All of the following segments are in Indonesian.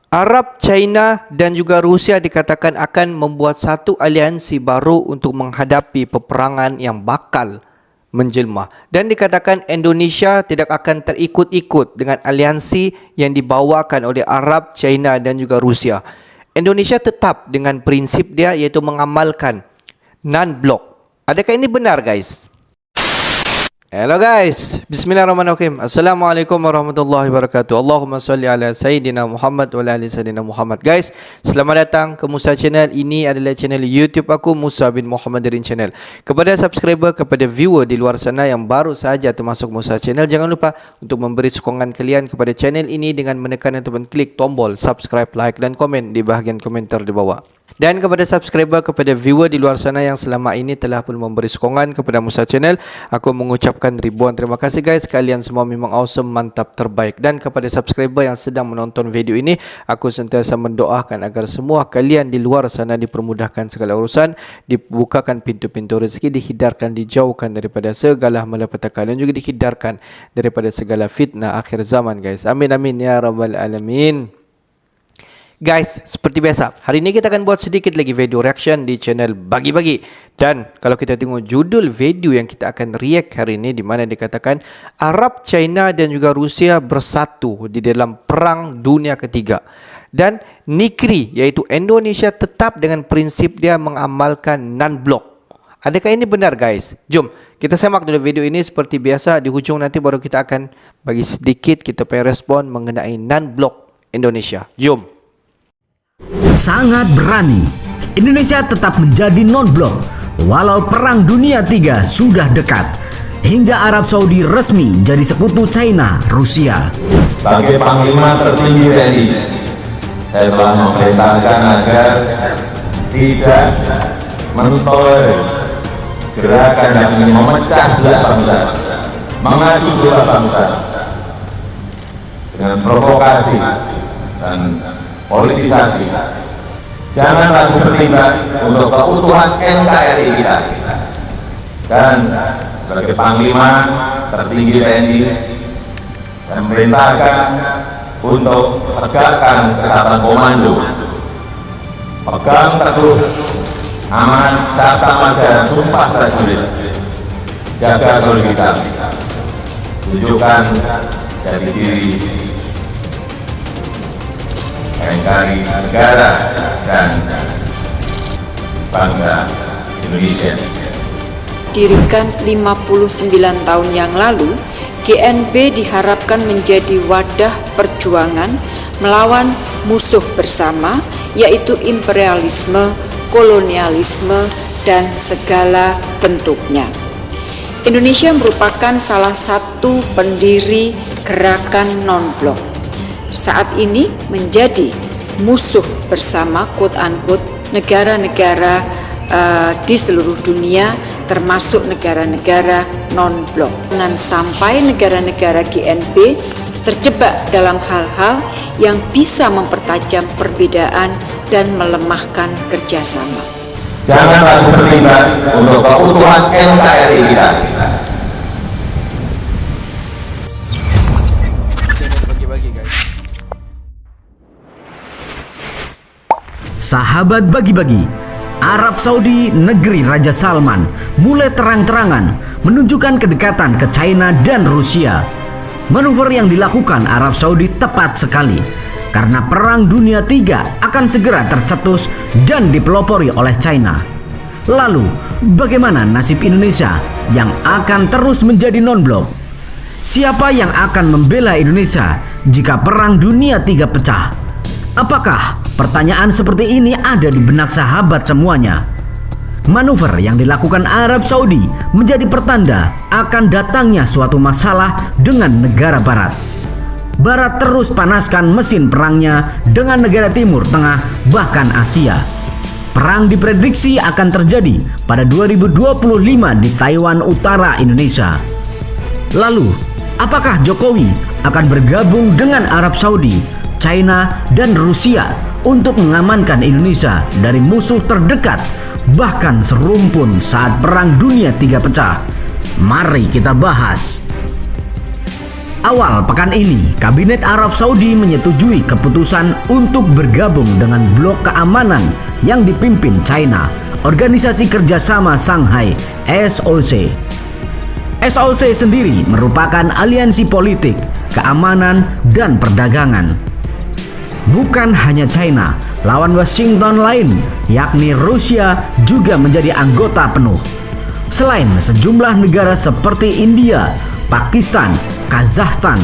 Arab, China dan juga Rusia dikatakan akan membuat satu aliansi baru untuk menghadapi peperangan yang bakal menjelma. Dan dikatakan Indonesia tidak akan terikut-ikut dengan aliansi yang dibawakan oleh Arab, China dan juga Rusia. Indonesia tetap dengan prinsip dia, iaitu mengamalkan non-blok. Adakah ini benar, guys? Hello guys, bismillahirrahmanirrahim. Assalamualaikum warahmatullahi wabarakatuh. Allahumma salli ala Sayyidina Muhammad wa ala ali Sayyidina Muhammad. Guys, selamat datang ke Musa Channel. Ini adalah channel YouTube aku, Musa bin Muhammad Darin Channel. Kepada subscriber, kepada viewer di luar sana yang baru saja termasuk Musa Channel, jangan lupa untuk memberi sokongan kalian kepada channel ini dengan menekan ataupun klik tombol subscribe, like dan komen di bahagian komentar di bawah. Dan kepada subscriber, kepada viewer di luar sana yang selama ini telah pun memberi sokongan kepada Musa Channel, aku mengucapkan ribuan terima kasih guys. Kalian semua memang awesome, mantap, terbaik. Dan kepada subscriber yang sedang menonton video ini, aku sentiasa mendoakan agar semua kalian di luar sana dipermudahkan segala urusan, dibukakan pintu-pintu rezeki, dihindarkan, dijauhkan daripada segala malapetaka dan juga dihindarkan daripada segala fitnah akhir zaman guys. Amin amin ya rabbal alamin. Guys, seperti biasa, hari ini kita akan buat sedikit lagi video reaction di channel Bagi-Bagi. Dan kalau kita tengok judul video yang kita akan react hari ini, di mana dikatakan Arab, China dan juga Rusia bersatu di dalam perang dunia ketiga. Dan negeri iaitu Indonesia tetap dengan prinsip dia mengamalkan non-blok. Adakah ini benar guys? Jom kita semak dulu video ini. Seperti biasa, di hujung nanti baru kita akan bagi sedikit kita punya respon mengenai non-blok Indonesia. Jom. Sangat berani, Indonesia tetap menjadi non-blok walau Perang Dunia III sudah dekat, hingga Arab Saudi resmi jadi sekutu China, Rusia. Sebagai Panglima tertinggi TNI, saya telah memerintahkan agar tidak mentolerir gerakan yang ingin memecah belah bangsa, mengadu belah bangsa dengan provokasi dan politisasi. Jangan ragu bertindak untuk keutuhan NKRI kita. Dan sebagai Panglima tertinggi TNI, saya memerintahkan untuk tegakkan kesatuan komando, pegang teguh amanat Sabta Marga dan Sumpah Prajurit, jaga soliditas, tunjukkan jati diri NKRI negara dan bangsa Indonesia. Dirikan 59 tahun yang lalu, GNB diharapkan menjadi wadah perjuangan melawan musuh bersama, yaitu imperialisme, kolonialisme, dan segala bentuknya. Indonesia merupakan salah satu pendiri gerakan non-blok. Saat ini menjadi musuh bersama quote-unquote negara-negara di seluruh dunia, termasuk negara-negara non-blok. Dan sampai negara-negara GNB terjebak dalam hal-hal yang bisa mempertajam perbedaan dan melemahkan kerjasama. Jangan ragu bertindak untuk keutuhan NKRI kita. Sahabat Bagi-Bagi, Arab Saudi, negeri Raja Salman, mulai terang-terangan menunjukkan kedekatan ke China dan Rusia. Manuver yang dilakukan Arab Saudi tepat sekali, karena Perang Dunia III akan segera tercetus dan dipelopori oleh China. Lalu, bagaimana nasib Indonesia yang akan terus menjadi non-blok? Siapa yang akan membela Indonesia jika Perang Dunia III pecah? Apakah pertanyaan seperti ini ada di benak sahabat semuanya? Manuver yang dilakukan Arab Saudi menjadi pertanda akan datangnya suatu masalah dengan negara Barat. Barat terus panaskan mesin perangnya dengan negara Timur Tengah, bahkan Asia. Perang diprediksi akan terjadi pada 2025 di Taiwan Utara, Indonesia. Lalu, apakah Jokowi akan bergabung dengan Arab Saudi, China, dan Rusia untuk mengamankan Indonesia dari musuh terdekat, bahkan serumpun saat Perang Dunia III pecah? Mari kita bahas. Awal pekan ini, Kabinet Arab Saudi menyetujui keputusan untuk bergabung dengan blok keamanan yang dipimpin China, Organisasi Kerjasama Shanghai (SOC). SOC sendiri merupakan aliansi politik, keamanan, dan perdagangan. Bukan hanya China, lawan Washington lain, yakni Rusia, juga menjadi anggota penuh. Selain sejumlah negara seperti India, Pakistan, Kazakhstan,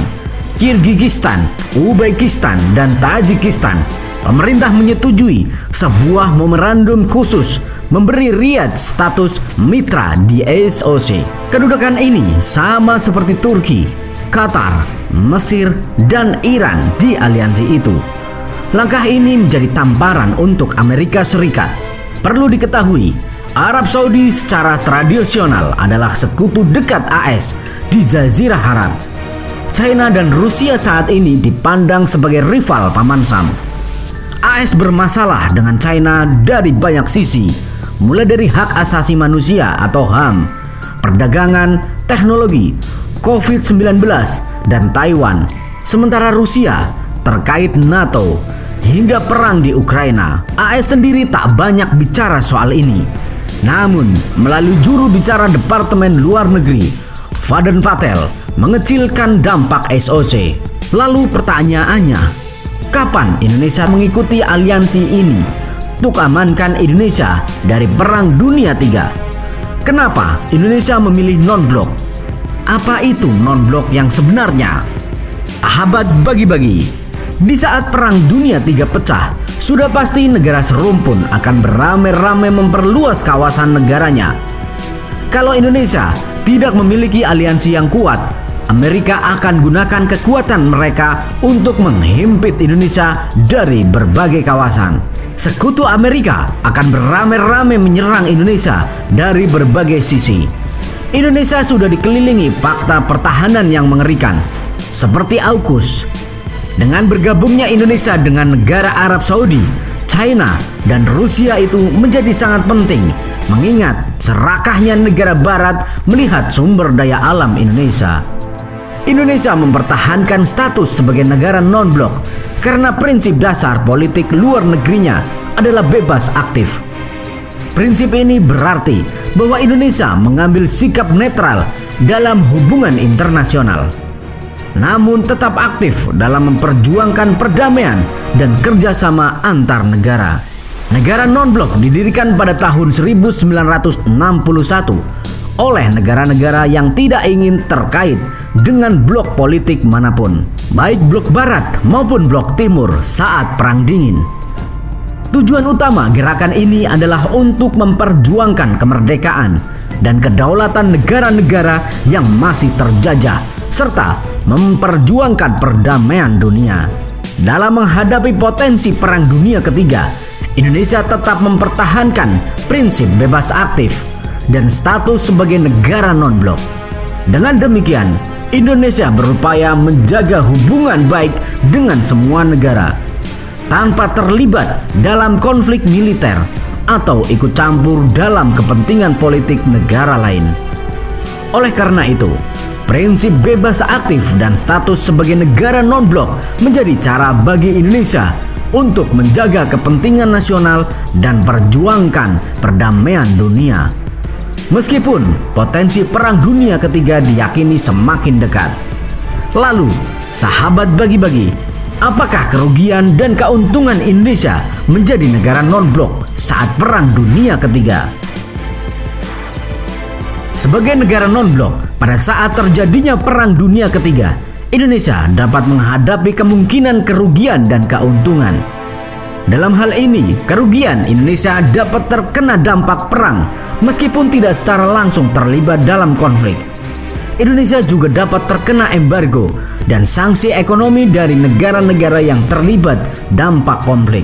Kirgizistan, Uzbekistan, dan Tajikistan, pemerintah menyetujui sebuah memorandum khusus memberi Riyadh status mitra di SOC. Kedudukan ini sama seperti Turki, Qatar, Mesir, dan Iran di aliansi itu. Langkah ini menjadi tamparan untuk Amerika Serikat. Perlu diketahui, Arab Saudi secara tradisional adalah sekutu dekat AS di Jazirah Arab. China dan Rusia saat ini dipandang sebagai rival paman Sam. AS bermasalah dengan China dari banyak sisi, mulai dari hak asasi manusia atau HAM, perdagangan, teknologi, COVID-19, dan Taiwan. Sementara Rusia terkait NATO hingga perang di Ukraina. AS sendiri tak banyak bicara soal ini. Namun, melalui juru bicara Departemen Luar Negeri, Vedant Patel, mengecilkan dampak SOC. Lalu pertanyaannya, kapan Indonesia mengikuti aliansi ini untuk amankan Indonesia dari Perang Dunia III? Kenapa Indonesia memilih non-blok? Apa itu non-blok yang sebenarnya? Sahabat bagi-bagi, di saat Perang Dunia III pecah, sudah pasti negara serumpun akan beramai-ramai memperluas kawasan negaranya. Kalau Indonesia tidak memiliki aliansi yang kuat, Amerika akan gunakan kekuatan mereka untuk menghimpit Indonesia dari berbagai kawasan. Sekutu Amerika akan beramai-ramai menyerang Indonesia dari berbagai sisi. Indonesia sudah dikelilingi fakta pertahanan yang mengerikan, seperti AUKUS. Dengan bergabungnya Indonesia dengan negara Arab Saudi, China, dan Rusia itu menjadi sangat penting, mengingat serakahnya negara Barat melihat sumber daya alam Indonesia. Indonesia mempertahankan status sebagai negara non-blok karena prinsip dasar politik luar negerinya adalah bebas aktif. Prinsip ini berarti bahwa Indonesia mengambil sikap netral dalam hubungan internasional, namun tetap aktif dalam memperjuangkan perdamaian dan kerjasama antar negara. Negara non-blok didirikan pada tahun 1961 oleh negara-negara yang tidak ingin terkait dengan blok politik manapun, baik blok barat maupun blok timur saat Perang Dingin. Tujuan utama gerakan ini adalah untuk memperjuangkan kemerdekaan dan kedaulatan negara-negara yang masih terjajah, serta memperjuangkan perdamaian dunia. Dalam menghadapi potensi Perang Dunia Ketiga, Indonesia tetap mempertahankan prinsip bebas aktif dan status sebagai negara non-blok. Dengan demikian, Indonesia berupaya menjaga hubungan baik dengan semua negara tanpa terlibat dalam konflik militer atau ikut campur dalam kepentingan politik negara lain. Oleh karena itu, prinsip bebas aktif dan status sebagai negara non-blok menjadi cara bagi Indonesia untuk menjaga kepentingan nasional dan perjuangkan perdamaian dunia. Meskipun potensi Perang Dunia Ketiga diyakini semakin dekat. Lalu, sahabat bagi-bagi, apakah kerugian dan keuntungan Indonesia menjadi negara non-blok saat Perang Dunia Ketiga? Sebagai negara non-blok, pada saat terjadinya Perang Dunia Ketiga, Indonesia dapat menghadapi kemungkinan kerugian dan keuntungan. Dalam hal ini, kerugian Indonesia dapat terkena dampak perang meskipun tidak secara langsung terlibat dalam konflik. Indonesia juga dapat terkena embargo dan sanksi ekonomi dari negara-negara yang terlibat dampak konflik.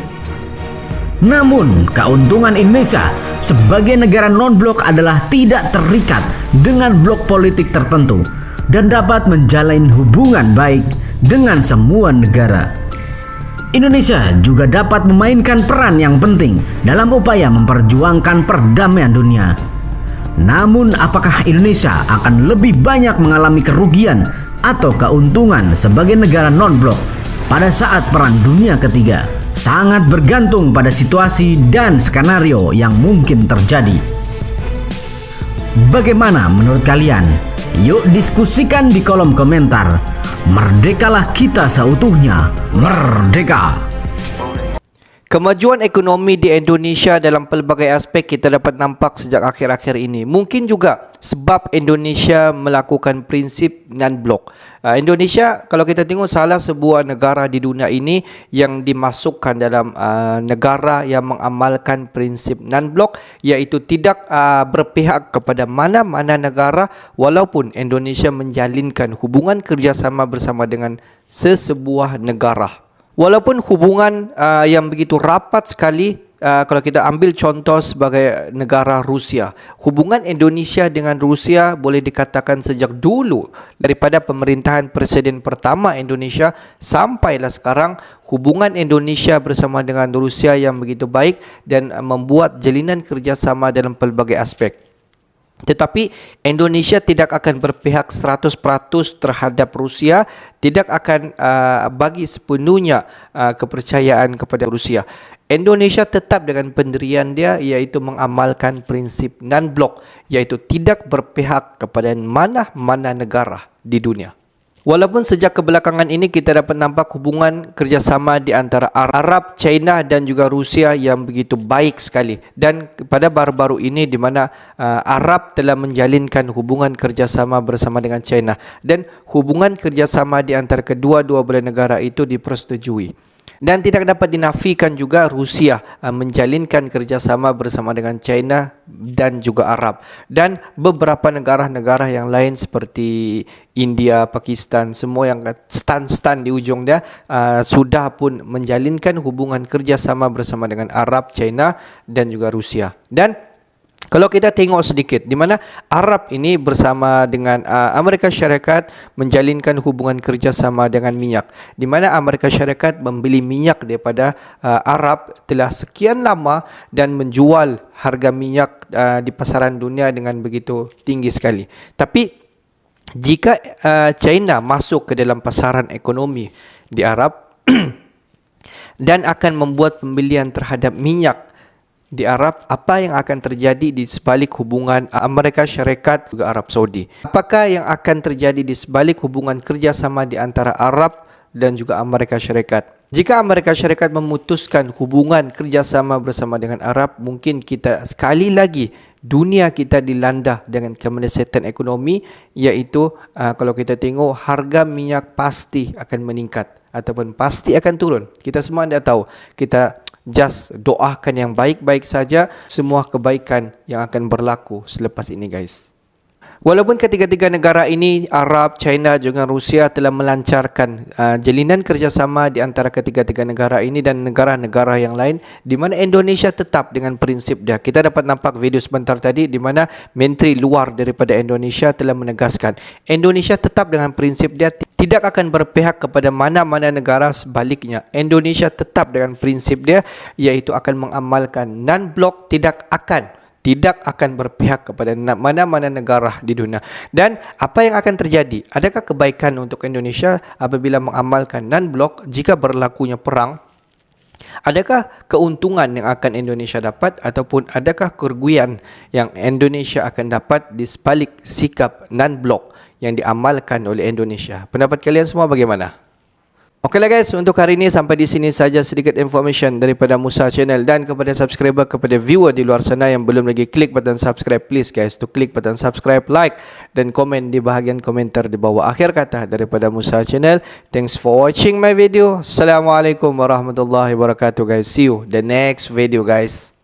Namun, keuntungan Indonesia sebagai negara non-blok adalah tidak terikat dengan blok politik tertentu dan dapat menjalin hubungan baik dengan semua negara. Indonesia juga dapat memainkan peran yang penting dalam upaya memperjuangkan perdamaian dunia. Namun, apakah Indonesia akan lebih banyak mengalami kerugian atau keuntungan sebagai negara non-blok pada saat Perang Dunia Ketiga sangat bergantung pada situasi dan skenario yang mungkin terjadi. Bagaimana menurut kalian? Yuk diskusikan di kolom komentar. Merdekalah kita seutuhnya. Merdeka! Kemajuan ekonomi di Indonesia dalam pelbagai aspek kita dapat nampak sejak akhir-akhir ini. Mungkin juga sebab Indonesia melakukan prinsip non-blok. Indonesia kalau kita tengok salah sebuah negara di dunia ini yang dimasukkan dalam negara yang mengamalkan prinsip non-blok, iaitu tidak berpihak kepada mana-mana negara walaupun Indonesia menjalinkan hubungan kerjasama bersama dengan sesebuah negara. Walaupun hubungan yang begitu rapat sekali, kalau kita ambil contoh sebagai negara Rusia, hubungan Indonesia dengan Rusia boleh dikatakan sejak dulu daripada pemerintahan Presiden pertama Indonesia sampailah sekarang, hubungan Indonesia bersama dengan Rusia yang begitu baik dan membuat jalinan kerjasama dalam pelbagai aspek. Tetapi Indonesia tidak akan berpihak 100% terhadap Rusia, tidak akan bagi sepenuhnya kepercayaan kepada Rusia. Indonesia tetap dengan pendirian dia, iaitu mengamalkan prinsip non-blok, iaitu tidak berpihak kepada mana-mana negara di dunia. Walaupun sejak kebelakangan ini kita dapat nampak hubungan kerjasama di antara Arab, China dan juga Rusia yang begitu baik sekali. Dan pada baru-baru ini di mana Arab telah menjalinkan hubungan kerjasama bersama dengan China. Dan hubungan kerjasama di antara kedua-dua belah negara itu dipersetujui. Dan tidak dapat dinafikan juga Rusia menjalinkan kerjasama bersama dengan China dan juga Arab. Dan beberapa negara-negara yang lain seperti India, Pakistan, semua yang stan di ujung dia sudah pun menjalinkan hubungan kerjasama bersama dengan Arab, China dan juga Rusia. Dan kalau kita tengok sedikit di mana Arab ini bersama dengan Amerika Syarikat menjalinkan hubungan kerjasama dengan minyak, di mana Amerika Syarikat membeli minyak daripada Arab telah sekian lama dan menjual harga minyak di pasaran dunia dengan begitu tinggi sekali. Tapi jika China masuk ke dalam pasaran ekonomi di Arab dan akan membuat pembelian terhadap minyak di Arab, apa yang akan terjadi di sebalik hubungan Amerika Syarikat juga Arab Saudi? Apakah yang akan terjadi di sebalik hubungan kerjasama di antara Arab dan juga Amerika Syarikat? Jika Amerika Syarikat memutuskan hubungan kerjasama bersama dengan Arab, mungkin kita sekali lagi dunia kita dilanda dengan kemerosotan ekonomi, iaitu kalau kita tengok harga minyak pasti akan meningkat ataupun pasti akan turun. Kita semua anda tahu, kita just doakan yang baik-baik saja, semua kebaikan yang akan berlaku selepas ini guys. Walaupun ketiga-tiga negara ini, Arab, China juga Rusia telah melancarkan jalinan kerjasama di antara ketiga-tiga negara ini dan negara-negara yang lain, di mana Indonesia tetap dengan prinsip dia. Kita dapat nampak video sebentar tadi di mana Menteri Luar daripada Indonesia telah menegaskan Indonesia tetap dengan prinsip dia, tidak akan berpihak kepada mana-mana negara. Sebaliknya, Indonesia tetap dengan prinsip dia, iaitu akan mengamalkan non-blok, tidak akan berpihak kepada mana-mana negara di dunia. Dan apa yang akan terjadi? Adakah kebaikan untuk Indonesia apabila mengamalkan non-blok jika berlakunya perang? Adakah keuntungan yang akan Indonesia dapat ataupun adakah kerugian yang Indonesia akan dapat di sebalik sikap non-blok yang diamalkan oleh Indonesia? Pendapat kalian semua bagaimana? Okeylah guys, untuk hari ini sampai di sini saja sedikit information daripada Musa Channel, dan kepada subscriber, kepada viewer di luar sana yang belum lagi klik button subscribe, please guys to klik button subscribe, like dan komen di bahagian komentar di bawah. Akhir kata daripada Musa Channel, thanks for watching my video. Assalamualaikum warahmatullahi wabarakatuh guys. See you the next video guys.